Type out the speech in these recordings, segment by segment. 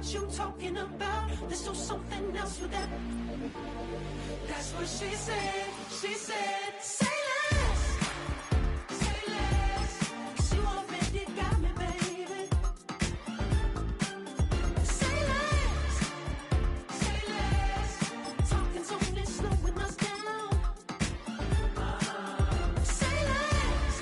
what you talking about. Let's do something else with that. That's what she said. She said, say less. Say less. 'Cause you already got me, baby. Say less. Say less. Talking's only slowing us down. Say less.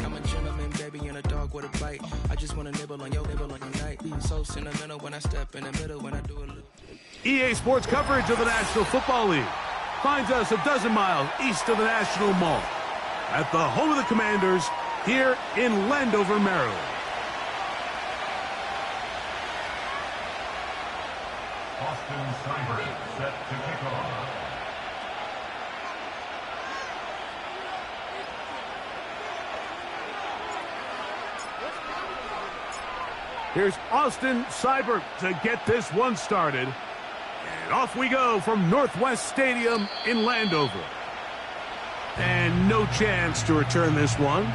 I'm a gentleman, baby, and a dog with a bite. I just want to nibble on your night. So sentimental when I step in the middle, when I do a little. EA Sports coverage of the National Football League finds us a dozen miles east of the National Mall at the home of the Commanders here in Landover, Maryland. Austin Seibert set to kick off. Here's Austin Seibert to get this one started. And off we go from Northwest Stadium in Landover. And no chance to return this one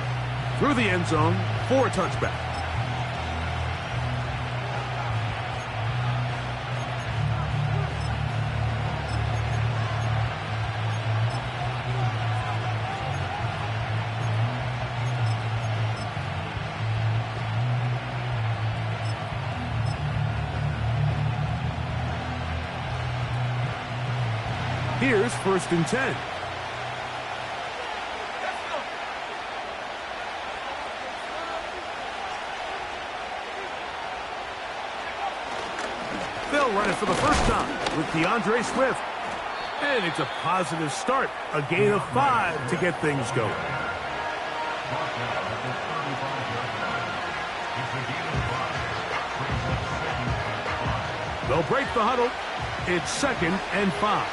through the end zone for a touchback. Here's 1st and 10. They'll run it for the first time with DeAndre Swift. And it's a positive start. A gain of 5 to get things going. They'll break the huddle. It's 2nd and 5.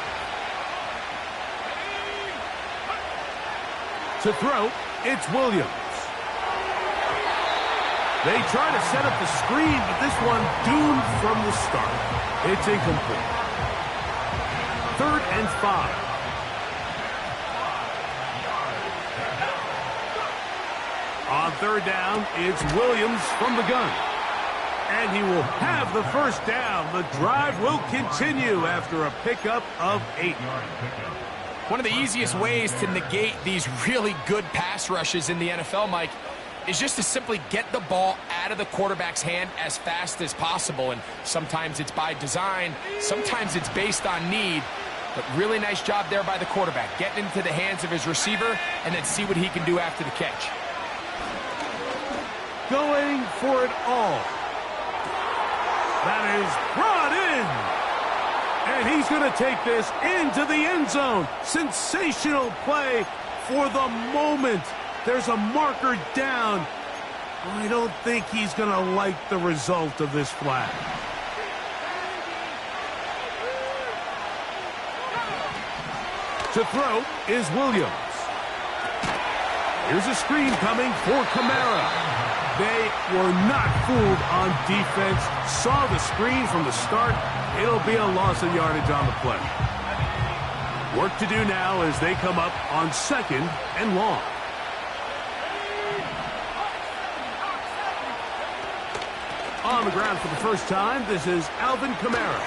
To throw, it's Williams. They try to set up the screen, but this one doomed from the start. It's incomplete. 3rd and 5. On 3rd down, it's Williams from the gun. And he will have the first down. The drive will continue after a pickup of 8. One of the easiest ways to negate these really good pass rushes in the NFL, Mike, is just to simply get the ball out of the quarterback's hand as fast as possible. And sometimes it's by design, sometimes it's based on need. But really nice job there by the quarterback, getting into the hands of his receiver and then see what he can do after the catch. Going for it all. That is brought in. And he's going to take this into the end zone. Sensational play for the moment. There's a marker down. I don't think he's going to like the result of this flag. To throw is Williams. Here's a screen coming for Kamara. They were not fooled on defense. Saw the screen from the start. It'll be a loss of yardage on the play. Work to do now as they come up on 2nd and long. On the ground for the first time, this is Alvin Kamara.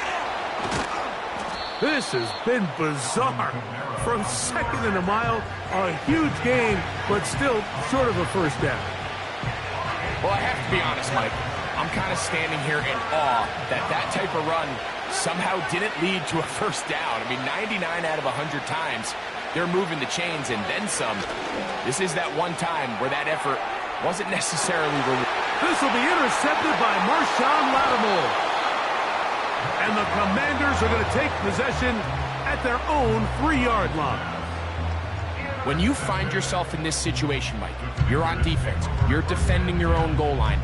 This has been bizarre. From 2nd and a mile, a huge gain, but still short of a first down. Well, I have to be honest, Mike. I'm kind of standing here in awe that type of run somehow didn't lead to a first down. I mean, 99 out of 100 times, they're moving the chains and then some. This is that one time where that effort wasn't necessarily rewarded. This will be intercepted by Marshawn Lattimore. And the Commanders are going to take possession at their own 3-yard line. When you find yourself in this situation, Mike, you're on defense, you're defending your own goal line,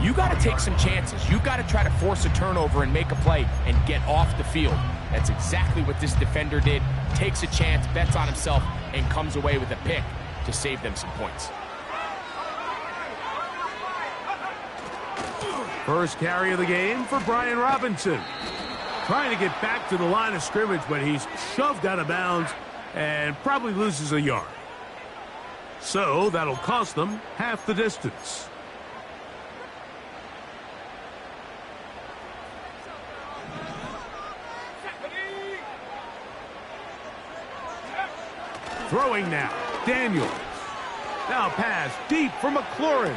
you got to take some chances. You got to try to force a turnover and make a play and get off the field. That's exactly what this defender did. Takes a chance, bets on himself, and comes away with a pick to save them some points. First carry of the game for Brian Robinson. Trying to get back to the line of scrimmage, but he's shoved out of bounds and probably loses a yard. So that'll cost them half the distance. Throwing now, Daniels. Now pass deep for McLaurin.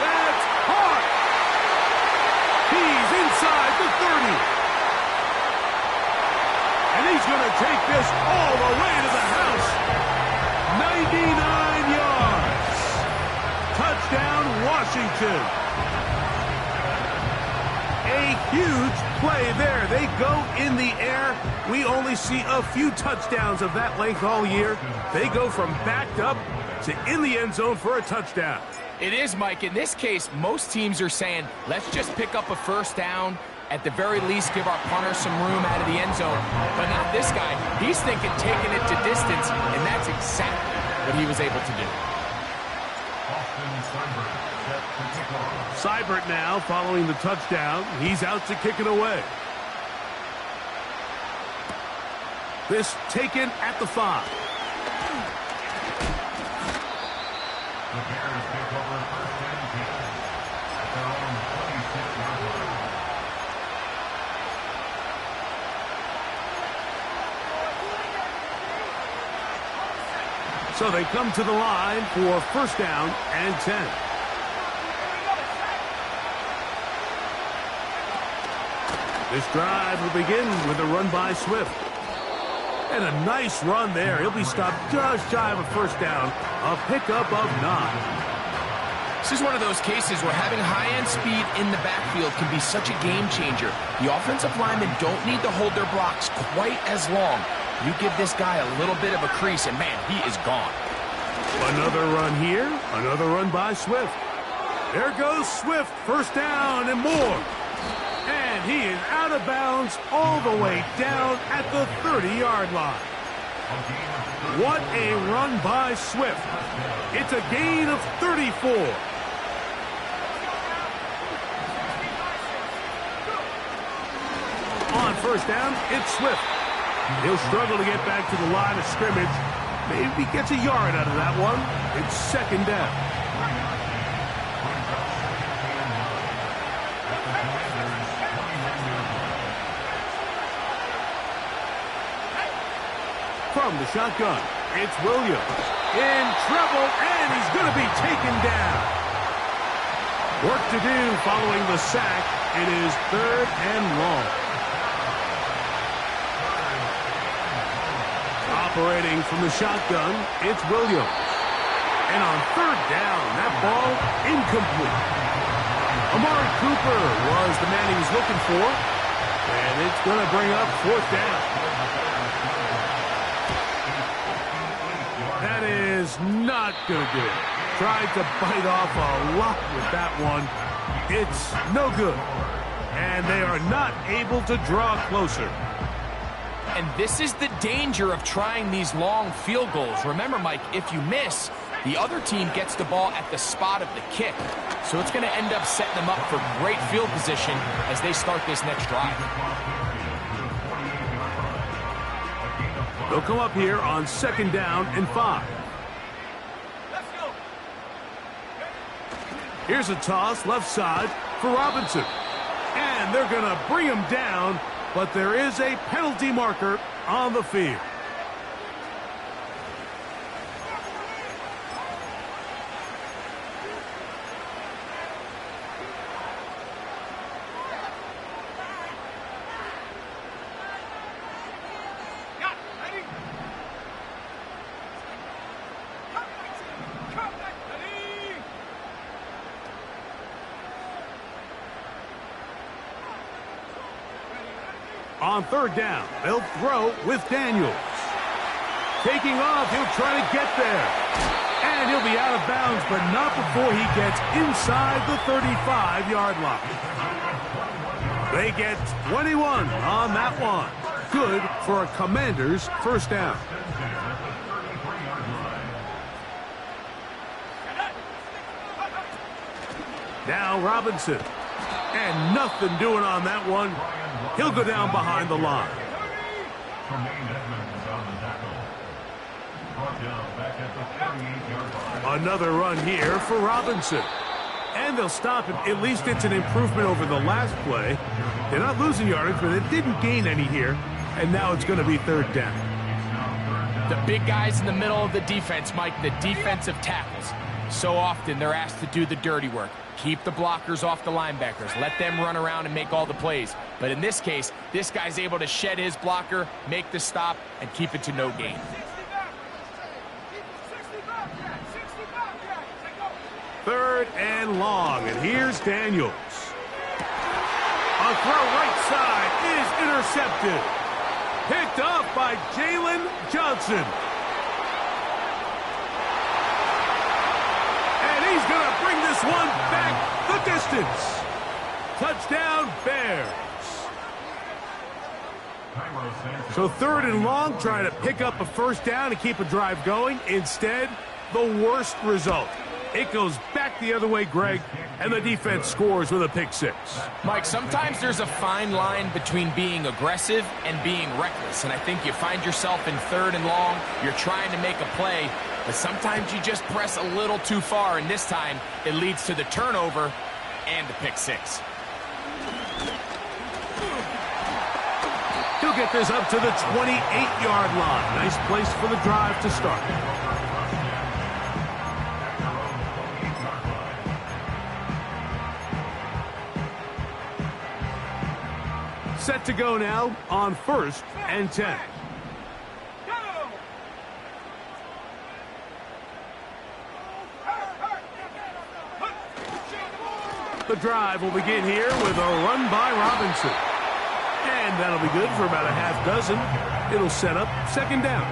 That's hard. He's inside the 30. And he's going to take this all the way to the house. 99 yards. Touchdown, Washington. A huge play there. They go in the air. We only see a few touchdowns of that length all year. They go from backed up to in the end zone for a touchdown. It is, Mike. In this case, most teams are saying, let's just pick up a first down. At the very least, give our punter some room out of the end zone. But not this guy. He's thinking taking it to distance, and that's exactly what he was able to do. Seibert now following the touchdown. He's out to kick it away. This taken at the 5. The Bears take over first and 10 at their own 26-yard line. So they come to the line for first down and 10. This drive will begin with a run by Swift. And a nice run there. He'll be stopped just shy of a first down. A pickup of 9. This is one of those cases where having high-end speed in the backfield can be such a game changer. The offensive linemen don't need to hold their blocks quite as long. You give this guy a little bit of a crease, and man, he is gone. Another run here. Another run by Swift. There goes Swift. First down and more. And he is out of bounds all the way down at the 30-yard line. What a run by Swift. It's a gain of 34. On first down, it's Swift. He'll struggle to get back to the line of scrimmage. Maybe gets a yard out of that one. It's second down. From the shotgun, it's Williams. In trouble, and he's going to be taken down. Work to do following the sack. It is third and long. Operating from the shotgun, it's Williams. And on third down, that ball incomplete. Amari Cooper was the man he was looking for. And it's going to bring up fourth down. That is not going to do it. Tried to bite off a lot with that one. It's no good. And they are not able to draw closer. And this is the danger of trying these long field goals. Remember, Mike, if you miss, the other team gets the ball at the spot of the kick. So it's going to end up setting them up for great field position as they start this next drive. They'll come up here on second down and 5. Here's a toss left side for Robinson. And they're going to bring him down, but there is a penalty marker on the field. On third down, they'll throw with Daniels. Taking off, he'll try to get there. And he'll be out of bounds, but not before he gets inside the 35-yard line. They get 21 on that one. Good for a Commanders first down. Now Robinson. And nothing doing on that one. He'll go down behind the line. brought down back at the 38-yard line. Another run here for Robinson. And they'll stop him. At least it's an improvement over the last play. They're not losing yardage, but they didn't gain any here. And now it's going to be third down. The big guys in the middle of the defense, Mike, the defensive tackles. So often they're asked to do the dirty work. Keep the blockers off the linebackers. Let them run around and make all the plays. But in this case, this guy's able to shed his blocker, make the stop, and keep it to no gain. Third and long, and here's Daniels. A throw right side is intercepted. Picked off by Jalen Johnson. And he's going to bring this one back the distance. Touchdown, Bears. So third and long, trying to pick up a first down and keep a drive going. Instead, the worst result. It goes back the other way, Greg, and the defense scores with a pick six. Mike, sometimes there's a fine line between being aggressive and being reckless, and I think you find yourself in third and long, you're trying to make a play, but sometimes you just press a little too far, and this time it leads to the turnover and the pick six. He'll get this up to the 28-yard line. Nice place for the drive to start. Set to go now on 1st and 10. The drive will begin here with a run by Robinson. And that'll be good for about a half dozen. It'll set up second down.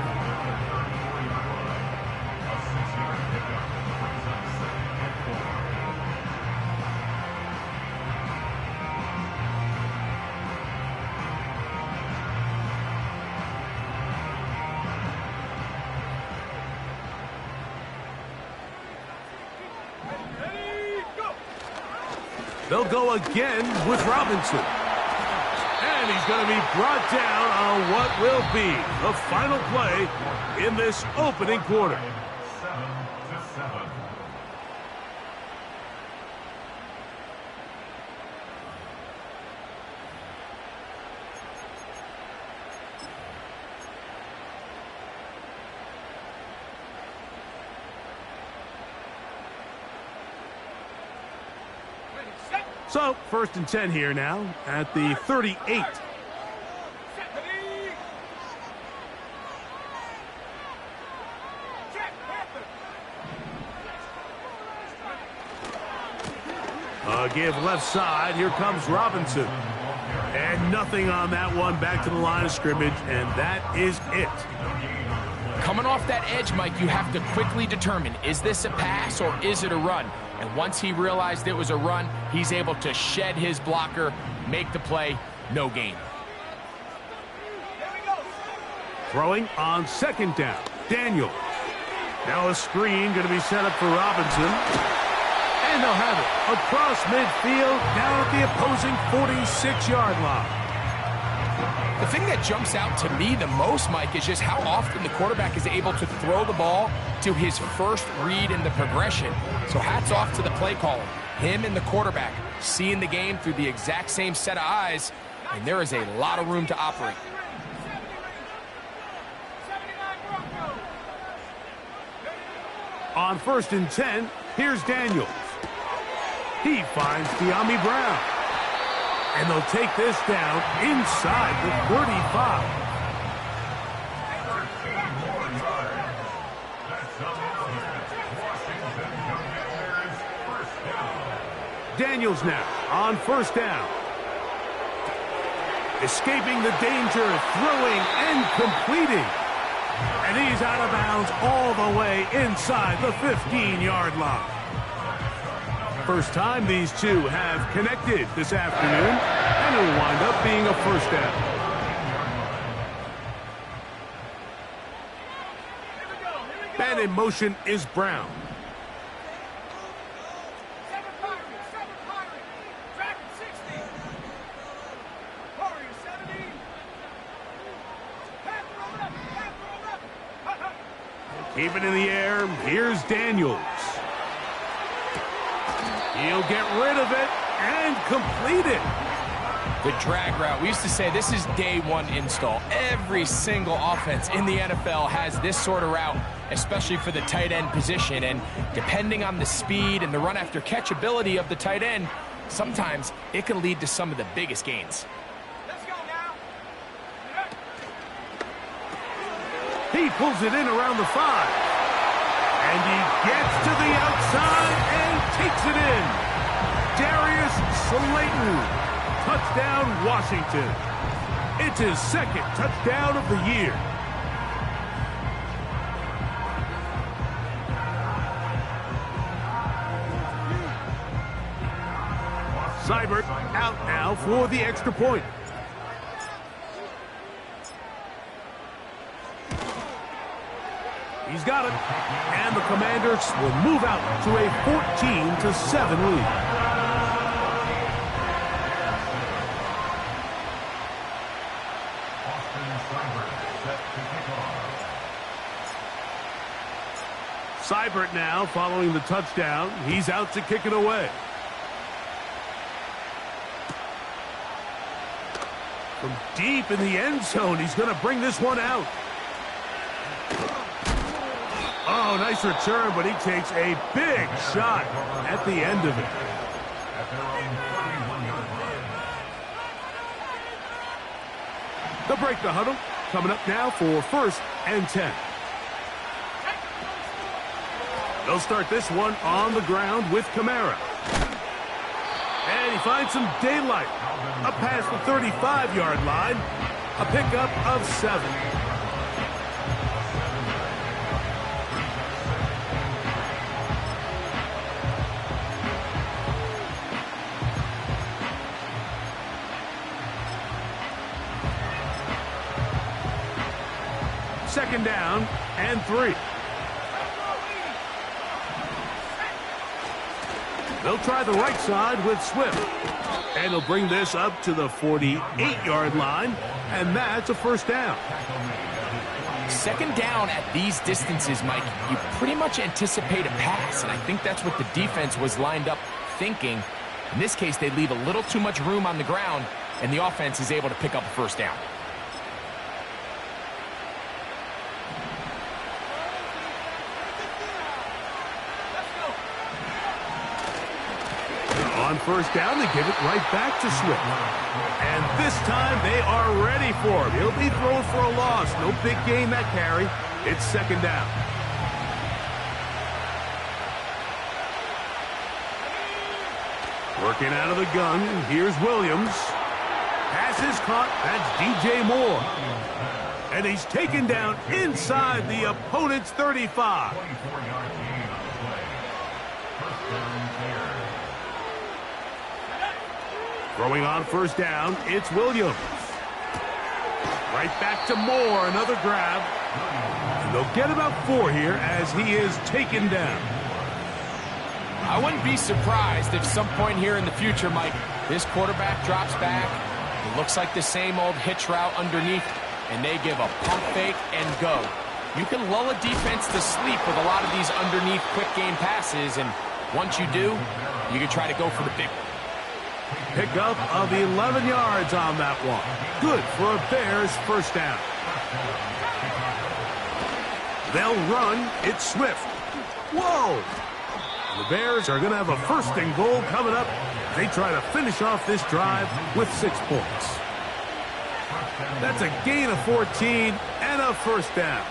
They'll go again with Robinson. And he's going to be brought down on what will be the final play in this opening quarter. 7-7. So, 1st and 10 here now at the 38. Give left side. Here comes Robinson. And nothing on that one. Back to the line of scrimmage, and that is it. Coming off that edge, Mike, you have to quickly determine, is this a pass or is it a run? And once he realized it was a run, he's able to shed his blocker, make the play, no gain. Throwing on 2nd down. Daniels. Now a screen going to be set up for Robinson. And they'll have it across midfield, down at the opposing 46-yard line. The thing that jumps out to me the most, Mike, is just how often the quarterback is able to throw the ball to his first read in the progression. So hats off to the play caller. Him and the quarterback seeing the game through the exact same set of eyes, and there is a lot of room to operate. On 1st and 10, here's Daniels. He finds De'Ami Brown. And they'll take this down inside the 35. Daniels now on 1st down. Escaping the danger, throwing and completing. And he's out of bounds all the way inside the 15-yard line. First time these two have connected this afternoon, and it'll wind up being a first down. And in motion is Brown. Keep it in the air. Here's Daniels. He'll get rid of it and complete it. The drag route. We used to say this is day one install. Every single offense in the NFL has this sort of route, especially for the tight end position. And depending on the speed and the run after catch ability of the tight end, sometimes it can lead to some of the biggest gains. Let's go now. He pulls it in around the 5. And he gets to the outside and takes it in. Darius Slayton. Touchdown, Washington. It's his second touchdown of the year. Seibert out now for the extra point. He's got it. And the Commanders will move out to a 14-7 lead. Seibert now following the touchdown. He's out to kick it away. From deep in the end zone, he's going to bring this one out. Oh, nice return, but he takes a big shot at the end of it. They'll break the huddle. Coming up now for 1st and 10. They'll start this one on the ground with Kamara. And he finds some daylight. Up past the 35-yard line. A pickup of 7. Second down and 3. They'll try the right side with Swift. And he'll bring this up to the 48-yard line, and that's a 1st down. Second down at these distances, Mike, you pretty much anticipate a pass, and I think that's what the defense was lined up thinking. In this case, they leave a little too much room on the ground, and the offense is able to pick up a 1st down. On 1st down, they give it right back to Swift. And this time, they are ready for him. He'll be thrown for a loss. No big gain that carry. It's 2nd down. Working out of the gun. Here's Williams. Pass is caught. That's DJ Moore. And he's taken down inside the opponent's 35. Throwing on 1st down, it's Williams. Right back to Moore, another grab. And they'll get about 4 here as he is taken down. I wouldn't be surprised if some point here in the future, Mike, this quarterback drops back. It looks like the same old hitch route underneath, and they give a pump fake and go. You can lull a defense to sleep with a lot of these underneath quick game passes, and once you do, you can try to go for the big one. Pickup of 11 yards on that one. Good for a Bears 1st down. They'll run. It's Swift. Whoa! The Bears are going to have a 1st and goal coming up. They try to finish off this drive with 6 points. That's a gain of 14 and a 1st down.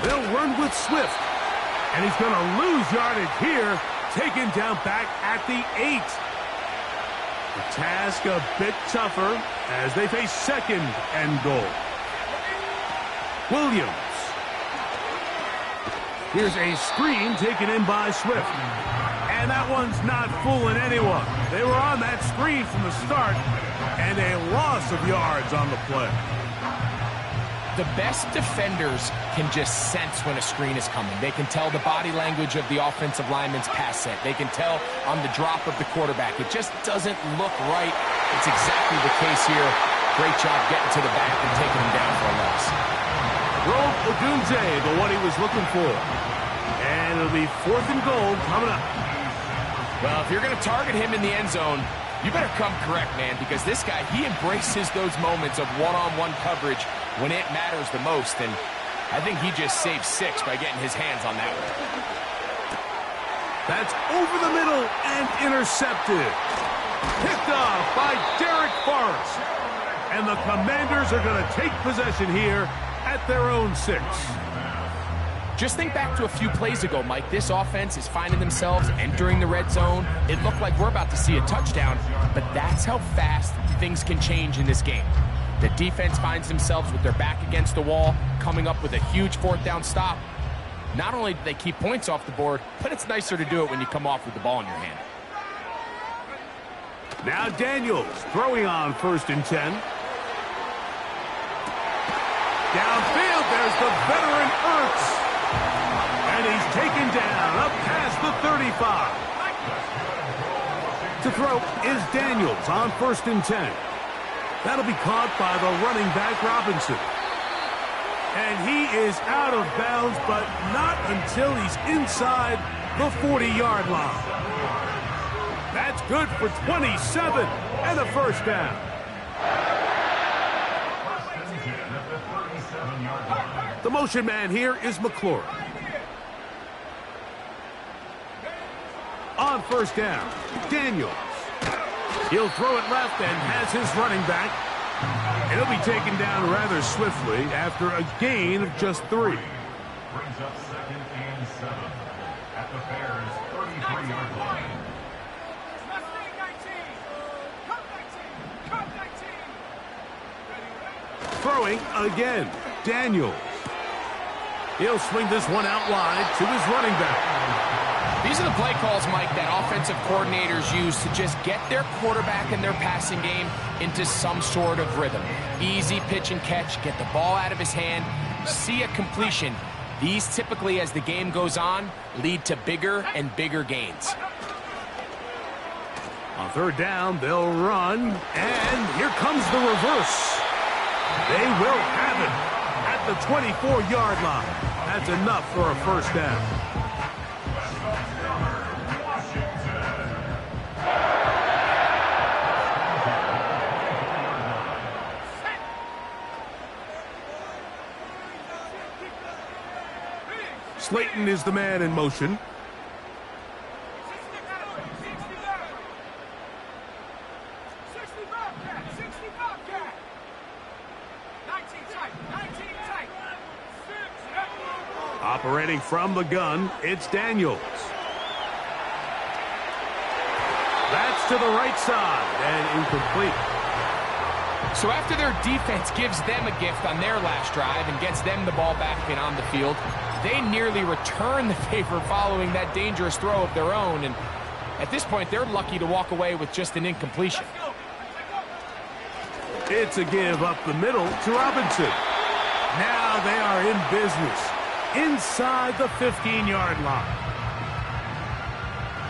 They'll run with Swift. And he's going to lose yardage here. Taken down back at the 8. The task a bit tougher as they face 2nd and goal. Williams. Here's a screen taken in by Swift. And that one's not fooling anyone. They were on that screen from the start, and a loss of yards on the play. The best defenders can just sense when a screen is coming. They can tell the body language of the offensive lineman's pass set. They can tell on the drop of the quarterback. It just doesn't look right. It's exactly the case here. Great job getting to the back and taking him down for a loss. Rome Odunze, the one he was looking for. And it'll be 4th and goal coming up. Well, if you're going to target him in the end zone, you better come correct, man, because this guy, he embraces those moments of one-on-one coverage when it matters the most, and I think he just saved 6 by getting his hands on that one. That's over the middle and intercepted. Picked off by Derek Forrest. And the Commanders are going to take possession here at their own 6. Just think back to a few plays ago, Mike. This offense is finding themselves entering the red zone. It looked like we're about to see a touchdown, but that's how fast things can change in this game. The defense finds themselves with their back against the wall, coming up with a huge 4th down stop. Not only do they keep points off the board, but it's nicer to do it when you come off with the ball in your hand. Now Daniels throwing on 1st and 10. Downfield, there's the veteran Ertz. And he's taken down up past the 35. To throw is Daniels on 1st and 10. That'll be caught by the running back Robinson. And he is out of bounds, but not until he's inside the 40-yard line. That's good for 27 and a 1st down. The motion man here is McLaurin. On 1st down, Daniels. He'll throw it left and has his running back. And he'll be taken down rather swiftly after a gain of just 3. Brings up 2nd and 7 at the Bears' 33-yard line. Throwing again, Daniels. He'll swing this one out wide to his running back. These are the play calls, Mike, that offensive coordinators use to just get their quarterback and their passing game into some sort of rhythm. Easy pitch and catch, get the ball out of his hand, see a completion. These typically, as the game goes on, lead to bigger and bigger gains. On 3rd down, they'll run, and here comes the reverse. They will have it at the 24-yard line. That's enough for a 1st down. Slayton is the man in motion. Operating from the gun, it's Daniels. That's to the right side and incomplete. So after their defense gives them a gift on their last drive and gets them the ball back and on the field, they nearly return the favor following that dangerous throw of their own. And at this point, they're lucky to walk away with just an incompletion. It's a give up the middle to Robinson. Now they are in business inside the 15-yard line.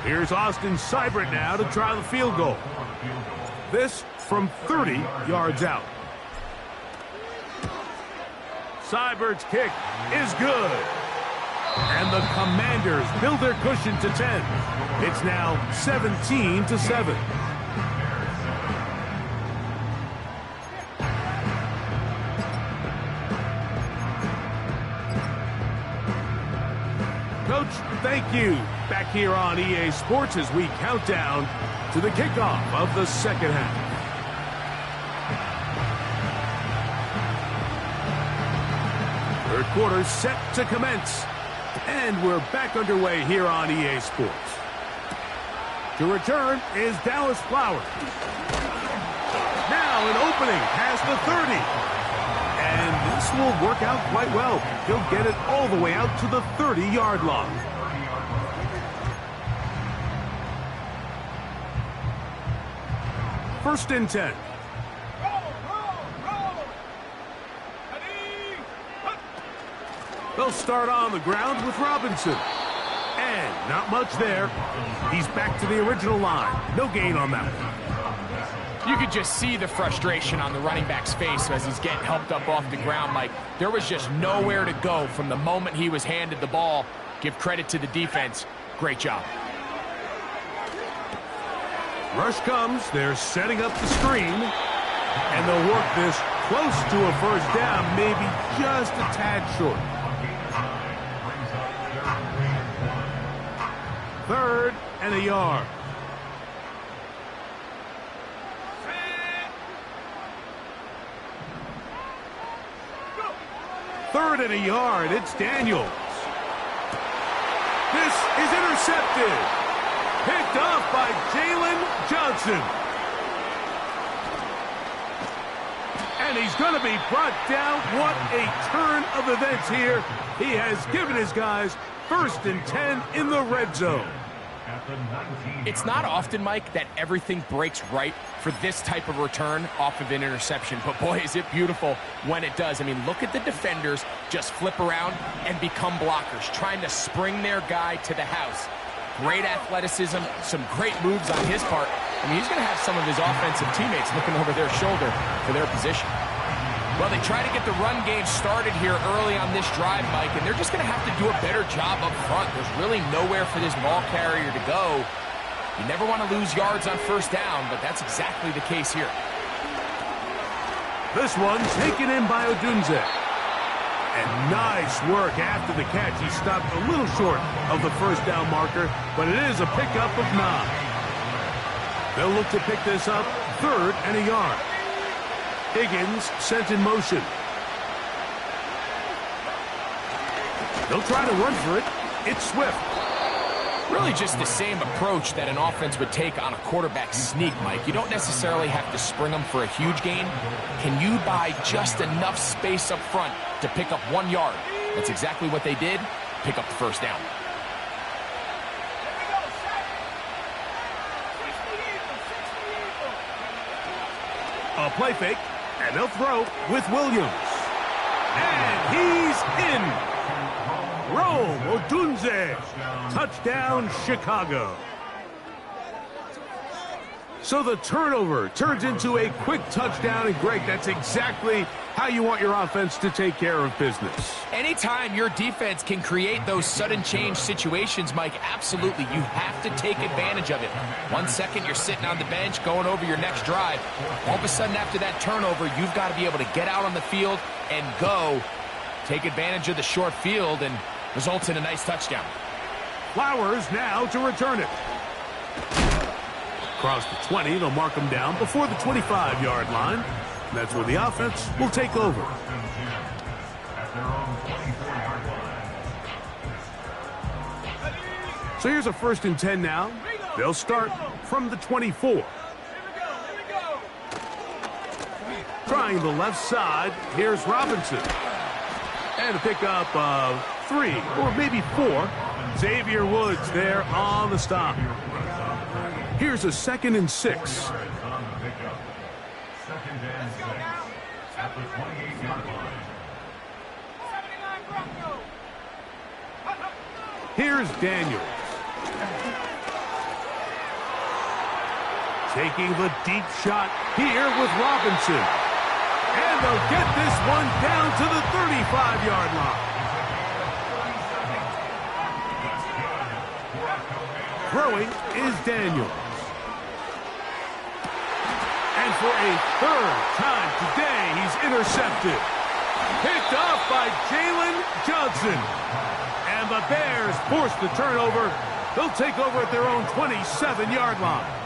Here's Austin Seibert now to try the field goal. This from 30 yards out. Seibert's kick is good. And the Commanders build their cushion to 10. It's now 17-7. Coach, thank you. Back here on EA Sports as we count down to the kickoff of the 2nd half. Third quarter set to commence. And we're back underway here on EA Sports. To return is Dallas Flowers. Now an opening past the 30. And this will work out quite well. He'll get it all the way out to the 30-yard line. First and 10. They'll start on the ground with Robinson. And not much there. He's back to the original line. No gain on that one. You could just see the frustration on the running back's face as he's getting helped up off the ground. Mike, there was just nowhere to go from the moment he was handed the ball. Give credit to the defense. Great job. Rush comes. They're setting up the screen. And they'll work this close to a first down, maybe just a tad short. Third and a yard. Third and a yard. It's Daniels. This is intercepted. Picked off by Jalen Johnson. And he's going to be brought down. What a turn of events here. He has given his guys 1st and 10 in the red zone. It's not often, Mike, that everything breaks right for this type of return off of an interception. But boy, is it beautiful when it does. I mean, look at the defenders just flip around and become blockers, trying to spring their guy to the house. Great athleticism, some great moves on his part. I mean, he's going to have some of his offensive teammates looking over their shoulder for their position. Well, they try to get the run game started here early on this drive, Mike, and they're just going to have to do a better job up front. There's really nowhere for this ball carrier to go. You never want to lose yards on first down, but that's exactly the case here. This one taken in by Odunze. And nice work after the catch. He stopped a little short of the first down marker, but it is a pickup of 9. They'll look to pick this up 3rd and a yard. Higgins sent in motion. They'll try to run for it. It's Swift. Really just the same approach that an offense would take on a quarterback sneak, Mike. You don't necessarily have to spring them for a huge gain. Can you buy just enough space up front to pick up 1 yard? That's exactly what they did. Pick up the first down. A play fake, and they'll throw with Williams. And he's in. Rome Odunze. Touchdown, Chicago. So the turnover turns into a quick touchdown, and Greg, that's exactly how you want your offense to take care of business. Anytime your defense can create those sudden change situations, Mike, absolutely, you have to take advantage of it. 1 second, you're sitting on the bench going over your next drive. All of a sudden, after that turnover, you've got to be able to get out on the field and go. Take advantage of the short field, and results in a nice touchdown. Flowers now to return it. Across the 20, they'll mark them down before the 25-yard line. That's where the offense will take over. So here's a 1st and 10 now. They'll start from the 24. Trying the left side, here's Robinson. And a pickup of 3 or maybe 4. Xavier Woods there on the stop. Here's a 2nd and 6. Here's Daniels. Taking the deep shot here with Robinson. And they'll get this one down to the 35-yard line. Throwing is Daniels. And for a 3rd time today, he's intercepted. Picked off by Jalen Johnson. And the Bears force the turnover. They'll take over at their own 27-yard line.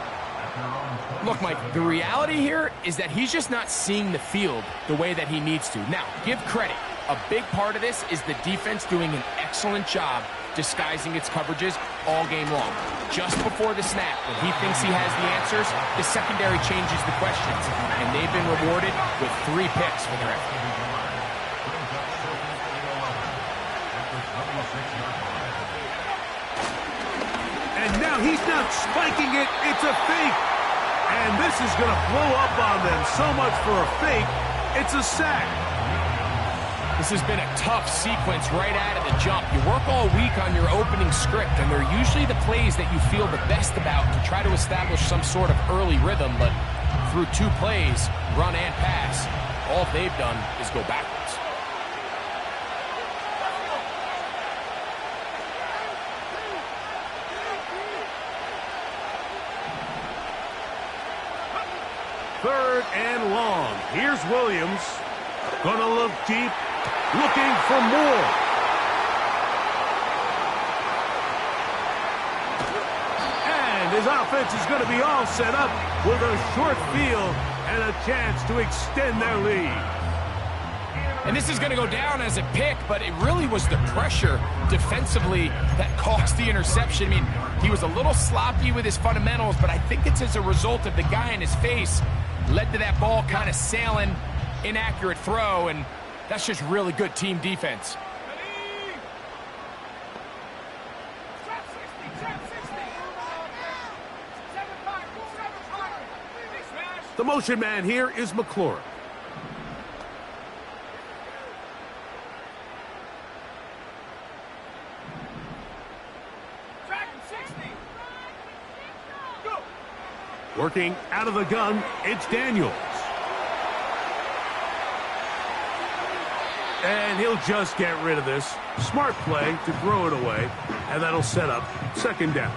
Look, Mike, the reality here is that he's just not seeing the field the way that he needs to. Now, give credit. A big part of this is the defense doing an excellent job disguising its coverages all game long. Just before the snap, when he thinks he has the answers, the secondary changes the questions, and they've been rewarded with 3 picks for their effort. And now he's not spiking it, it's a fake. And this is going to blow up on them. So much for a fake, it's a sack. This has been a tough sequence right out of the jump. You work all week on your opening script, and they're usually the plays that you feel the best about to try to establish some sort of early rhythm, but through 2 plays, run and pass. All they've done is go backwards. Third and long. Here's Williams. Gonna look deep, looking for more. And his offense is going to be all set up with a short field and a chance to extend their lead. And this is going to go down as a pick, but it really was the pressure defensively that caused the interception. I mean, he was a little sloppy with his fundamentals, but I think it's as a result of the guy in his face led to that ball kind of sailing, inaccurate throw, and that's just really good team defense. The motion man here is McLaurin. Working out of the gun, it's Daniels. And he'll just get rid of this. Smart play to throw it away, and that'll set up second down.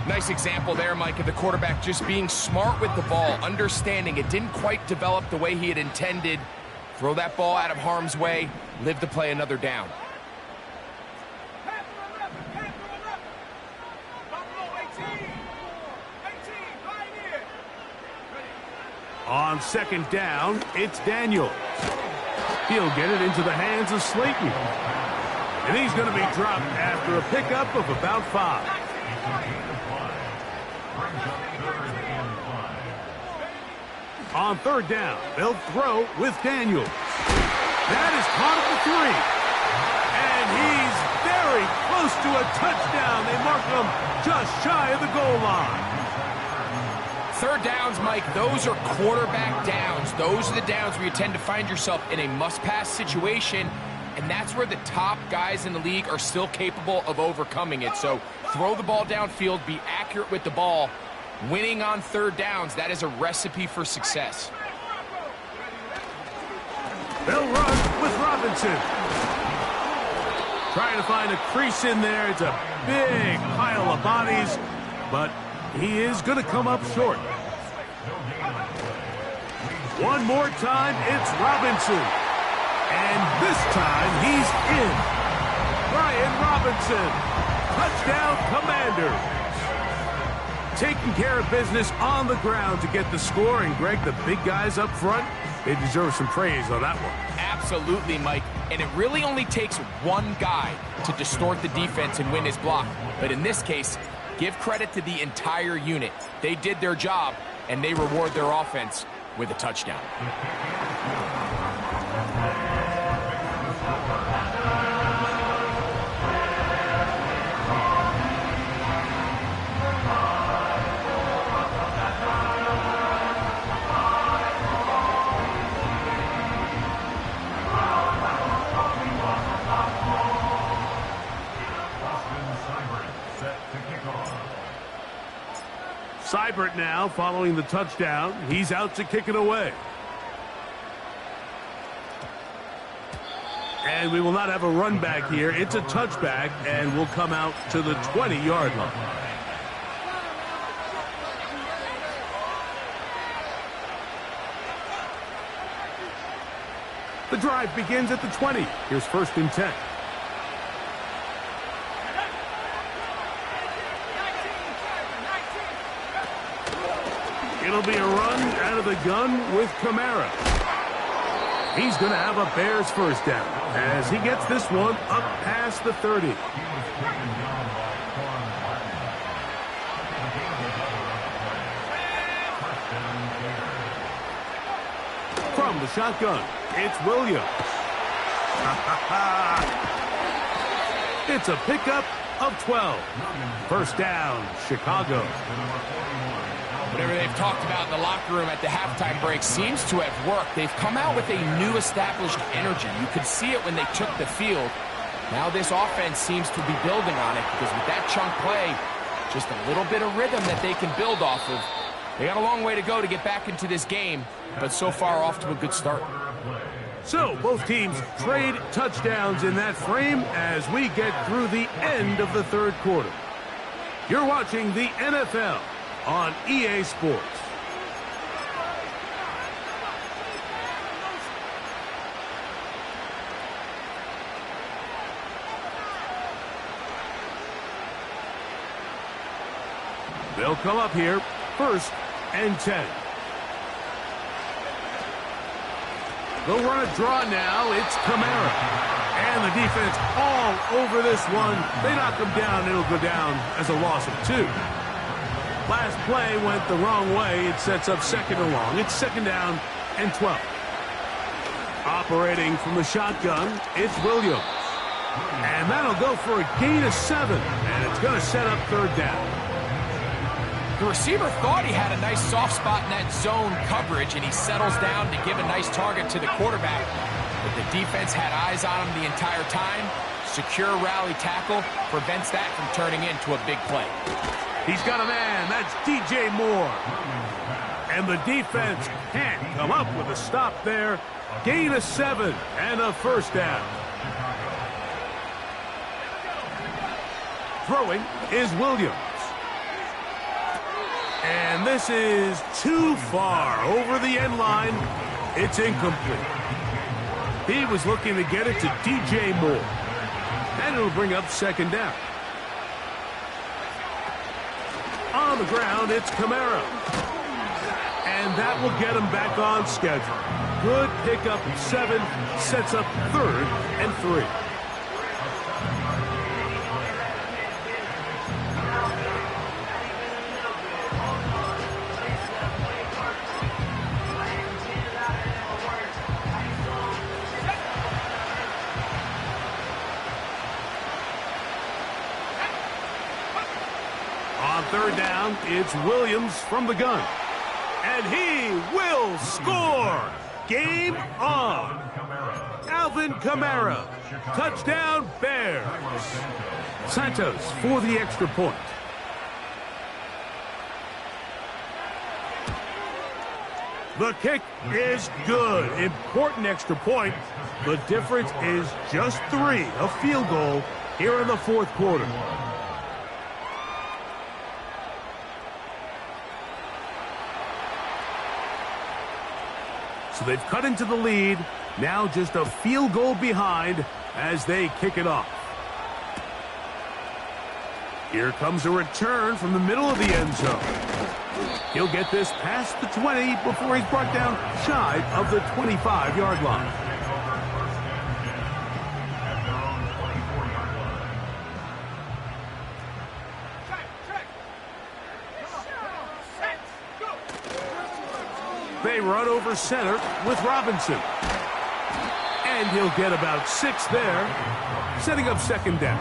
Nice example there, Mike, of the quarterback just being smart with the ball, understanding it didn't quite develop the way he had intended. Throw that ball out of harm's way, live to play another down. On second down, it's Daniels. He'll get it into the hands of Slayton. And he's going to be dropped after a pickup of about 5. On third down, they'll throw with Daniels. That is caught at the 3. And he's very close to a touchdown. They mark him just shy of the goal line. Third downs, Mike, those are quarterback downs. Those are the downs where you tend to find yourself in a must-pass situation, and that's where the top guys in the league are still capable of overcoming it. So throw the ball downfield, be accurate with the ball. Winning on third downs, that is a recipe for success. They'll run with Robinson. Trying to find a crease in there. It's a big pile of bodies, but he is going to come up short. One more time, it's Robinson. And this time, he's in. Brian Robinson. Touchdown, Commanders. Taking care of business on the ground to get the score. And, Greg, the big guys up front, they deserve some praise on that one. Absolutely, Mike. And it really only takes one guy to distort the defense and win his block. But in this case, give credit to the entire unit. They did their job, and they reward their offense with a touchdown. Seibert now following the touchdown. He's out to kick it away. And we will not have a run back here. It's a touchback, and we'll come out to the 20-yard line. The drive begins at the 20. Here's 1st and 10. It'll be a run out of the gun with Kamara. He's going to have a Bears first down as he gets this one up past the 30. From the shotgun, it's Williams. It's a pickup of 12. First down, Chicago. Whatever they've talked about in the locker room at the halftime break seems to have worked. They've come out with a new established energy. You could see it when they took the field. Now this offense seems to be building on it because with that chunk play, just a little bit of rhythm that they can build off of. They got a long way to go to get back into this game, but so far off to a good start. So both teams trade touchdowns in that frame as we get through the end of the third quarter. You're watching the NFL on EA Sports. They'll come up here, 1st and 10. They'll run a draw now. It's Kamara. And the defense all over this one. They knock him down. It'll go down as a loss of 2. Last play went the wrong way. It sets up 2nd and long. It's 2nd down and 12. Operating from the shotgun, it's Williams. And that'll go for a gain of 7. And it's going to set up 3rd down. The receiver thought he had a nice soft spot in that zone coverage, and he settles down to give a nice target to the quarterback. But the defense had eyes on him the entire time. Secure rally tackle prevents that from turning into a big play. He's got a man. That's DJ Moore. And the defense can't come up with a stop there. Gain of 7 and a 1st down. Throwing is Williams. And this is too far over the end line. It's incomplete. He was looking to get it to DJ Moore. And it'll bring up 2nd down. On the ground, it's Kamara. And that will get him back on schedule. Good pickup of 7, sets up 3rd and 3. On 3rd down, it's Williams from the gun. And he will score! Game on! Alvin Kamara. Touchdown, Bears. Santos for the extra point. The kick is good. Important extra point. The difference is just 3, a field goal here in the 4th quarter. So they've cut into the lead. Now just a field goal behind as they kick it off. Here comes a return from the middle of the end zone. He'll get this past the 20 before he's brought down shy of the 25-yard line. They run over center with Robinson. And he'll get about 6 there, setting up 2nd down.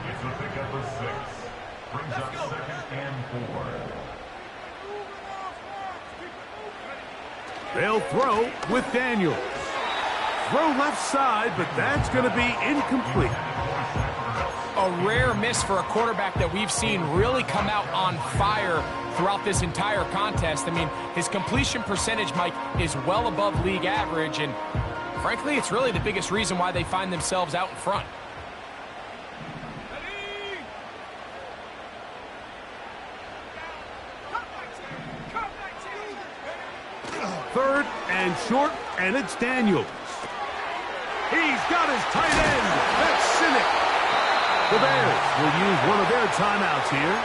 It's a pickup of 6. Brings up 2nd and 4. They'll throw with Daniels. Throw left side, but that's going to be incomplete. A rare miss for a quarterback that we've seen really come out on fire throughout this entire contest. I mean, his completion percentage, Mike, is well above league average, and frankly, it's really the biggest reason why they find themselves out in front. 3rd and short, and it's Daniels. He's got his tight end. That's Cynic. The Bears will use one of their timeouts here.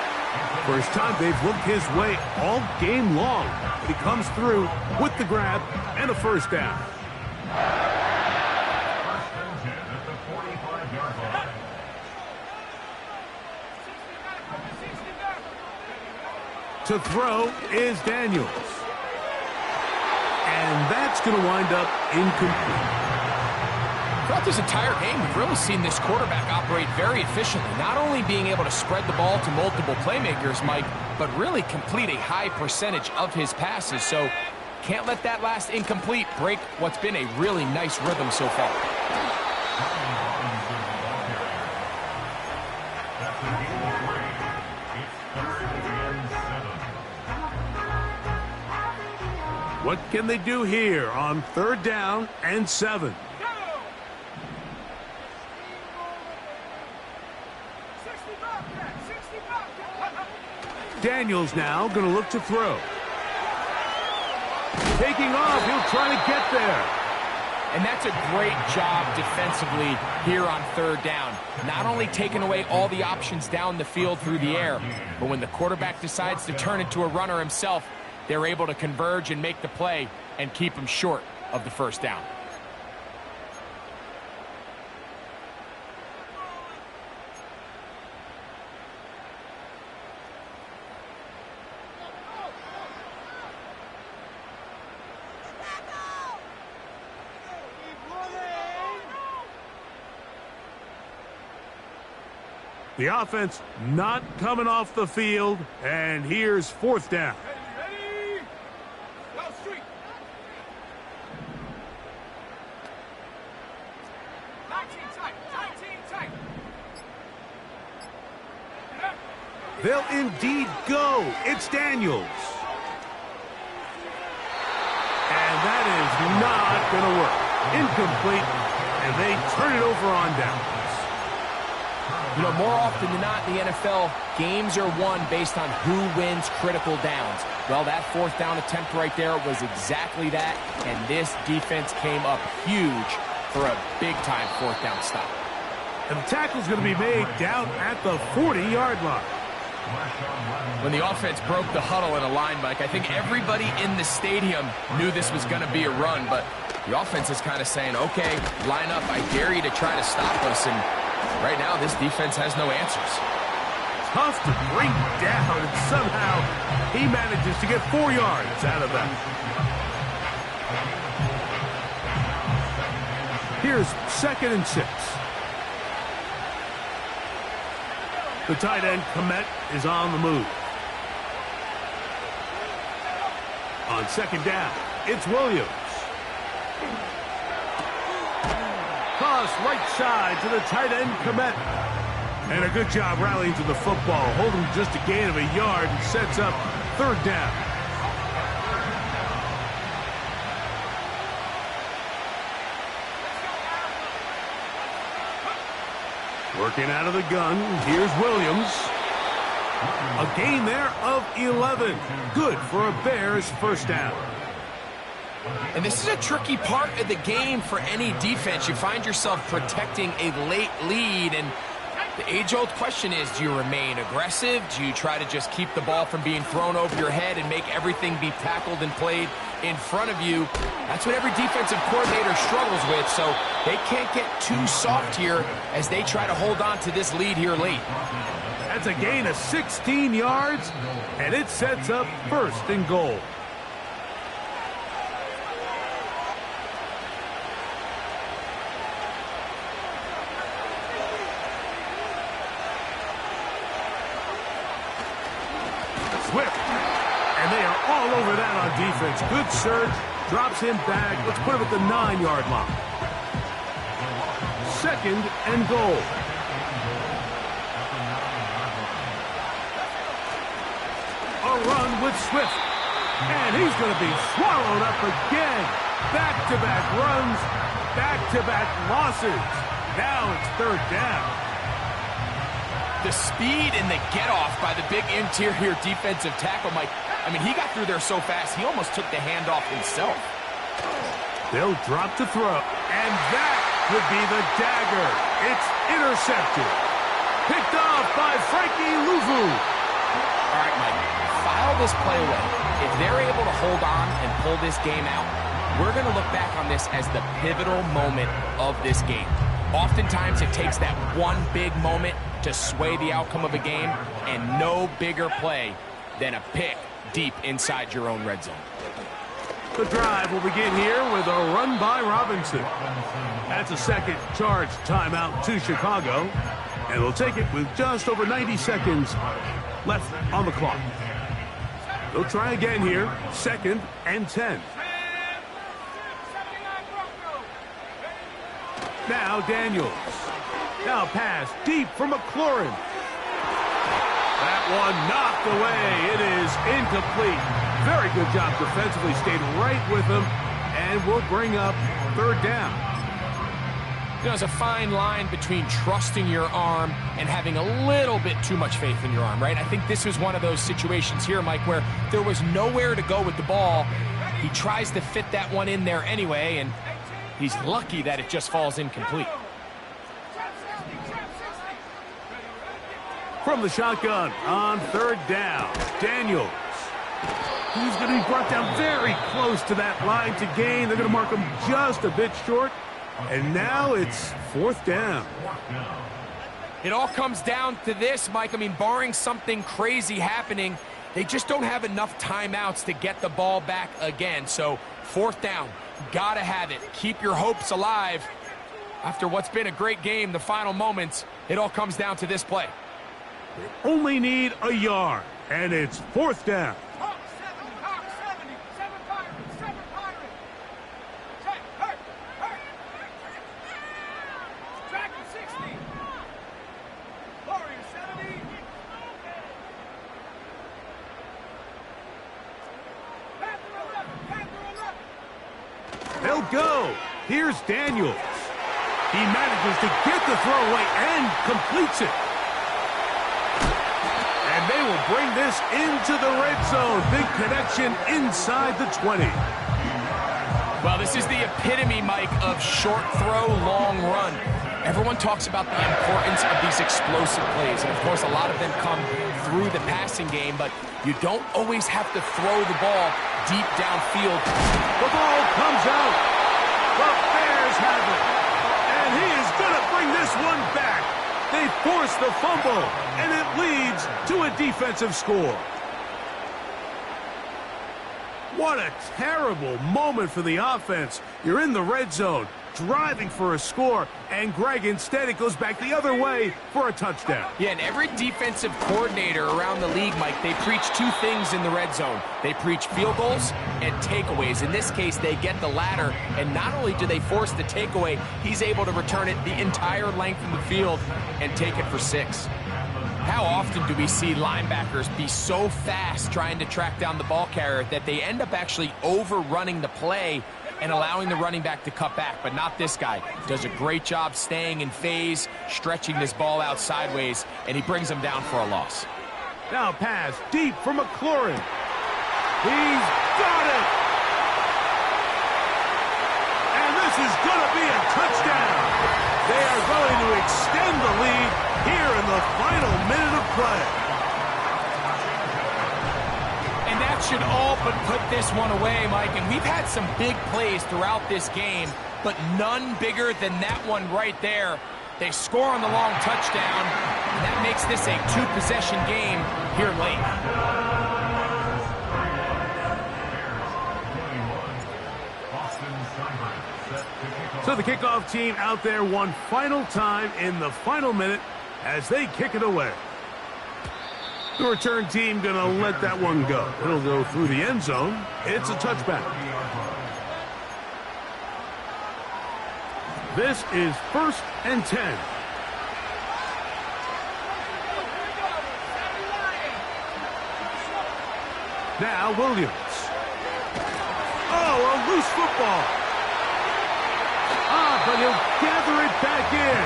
First time they've looked his way all game long. But he comes through with the grab and a 1st down. 1st and 10 at the 45-yard line. To throw is Daniels. And that's going to wind up incomplete. Throughout this entire game, we've really seen this quarterback operate very efficiently, not only being able to spread the ball to multiple playmakers, Mike, but really complete a high percentage of his passes. So can't let that last incomplete break what's been a really nice rhythm so far. That's a gain of 3. What can they do here on 3rd down and 7? Daniels now going to look to throw. Taking off, he'll try to get there. And that's a great job defensively here on 3rd down. Not only taking away all the options down the field through the air, but when the quarterback decides to turn into a runner himself, they're able to converge and make the play and keep him short of the 1st down. The offense not coming off the field, and here's 4th down. Ready? Go street. 19 tight. They'll indeed go. It's Daniels. And that is not going to work. Incomplete, and they turn it over on downs. You know, more often than not in the NFL, games are won based on who wins critical downs. Well, that 4th down attempt right there was exactly that, and this defense came up huge for a big-time 4th down stop. And the tackle's going to be made down at the 40-yard line. When the offense broke the huddle in a line, Mike, I think everybody in the stadium knew this was going to be a run, but the offense is kind of saying, okay, line up, I dare you to try to stop us, and right now, this defense has no answers. Tough to bring down, and somehow he manages to get 4 yards out of that. Here's 2nd and 6. The tight end, Komet, is on the move. On 2nd down, it's Williams. Toss right side to the tight end, Komet. And a good job rallying to the football, holding just a gain of a yard and sets up 3rd down. Working out of the gun, here's Williams. A gain there of 11. Good for a Bears 1st down. And this is a tricky part of the game for any defense. You find yourself protecting a late lead, and the age-old question is, do you remain aggressive? Do you try to just keep the ball from being thrown over your head and make everything be tackled and played in front of you? That's what every defensive coordinator struggles with, so they can't get too soft here as they try to hold on to this lead here late. That's a gain of 16 yards, and it sets up 1st and goal. Swift, and they are all over that on defense. Good surge, drops him back. Let's put him at the 9-yard line. 2nd and goal. A run with Swift, and he's going to be swallowed up again. Back-to-back runs, back-to-back losses. Now it's 3rd down. The speed and the get-off by the big interior defensive tackle, Mike. I mean, he got through there so fast, he almost took the handoff himself. They'll drop to throw, and that would be the dagger. It's intercepted. Picked off by Frankie Luvu. All right, Mike, file this play away. If they're able to hold on and pull this game out, we're going to look back on this as the pivotal moment of this game. Oftentimes, it takes that one big moment to sway the outcome of a game, and no bigger play than a pick deep inside your own red zone. The drive will begin here with a run by Robinson. That's a 2nd charge timeout to Chicago, and they'll take it with just over 90 seconds left on the clock. They'll try again here, 2nd and 10. Now Daniels. Now pass deep for McLaurin. That one knocked away. It is incomplete. Very good job defensively. Stayed right with him, and will bring up third down. You know, there's a fine line between trusting your arm and having a little bit too much faith in your arm, right? I think this was one of those situations here, Mike, where there was nowhere to go with the ball. He tries to fit that one in there anyway, and he's lucky that it just falls incomplete. From the shotgun on third down, Daniels. He's going to be brought down very close to that line to gain. They're going to mark him just a bit short. And now it's fourth down. It all comes down to this, Mike. I mean, barring something crazy happening, they just don't have enough timeouts to get the ball back again. So fourth down, gotta have it. Keep your hopes alive. After what's been a great game, the final moments, it all comes down to this play. They only need a yard, and it's fourth down. They'll go. Here's Daniels. He manages to get the throw away and completes it. And they will bring this into the red zone. Big connection inside the 20. Well, this is the epitome, Mike, of short throw, long run. Everyone talks about the importance of these explosive plays, and of course a lot of them come through the passing game, but you don't always have to throw the ball deep downfield. The ball comes out. The Bears have it. And he is going to bring this one back. They force the fumble, and it leads to a defensive score. What a terrible moment for the offense. You're in the red zone, driving for a score, and Greg, instead it goes back the other way for a touchdown. Yeah, and every defensive coordinator around the league, Mike, they preach two things in the red zone. They preach field goals and takeaways. In this case, they get the latter, and not only do they force the takeaway, he's able to return it the entire length of the field and take it for 6. How often do we see linebackers be so fast trying to track down the ball carrier that they end up actually overrunning the play and allowing the running back to cut back? But not this guy. Does a great job staying in phase, stretching this ball out sideways, and he brings him down for a loss. Now pass deep for McLaurin. He's got it! And this is going to be a touchdown. They are going to extend the lead here in the final minute of play. And that should all but put this one away, Mike. And we've had some big plays throughout this game, but none bigger than that one right there. They score on the long touchdown, and that makes this a 2-possession game here late. So the kickoff team out there one final time in the final minute as they kick it away. The return team going to let that one go. It'll go through the end zone. It's a touchback. This is 1st and 10. Now Williams. Oh, a loose football. But he'll gather it back in.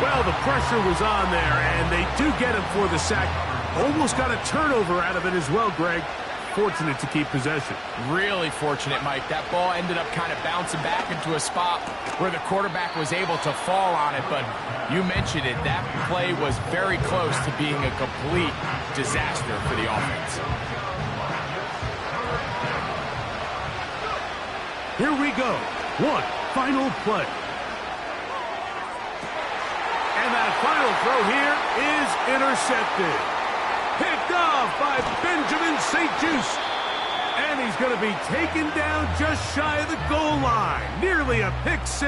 Well, the pressure was on there, and they do get him for the sack. Almost got a turnover out of it as well, Greg. Fortunate to keep possession. Really fortunate, Mike. That ball ended up kind of bouncing back into a spot where the quarterback was able to fall on it, but you mentioned it. That play was very close to being a complete disaster for the offense. Here we go. One final play. And that final throw here is intercepted. Picked off by Benjamin St. Juste. And he's going to be taken down just shy of the goal line. Nearly a pick six.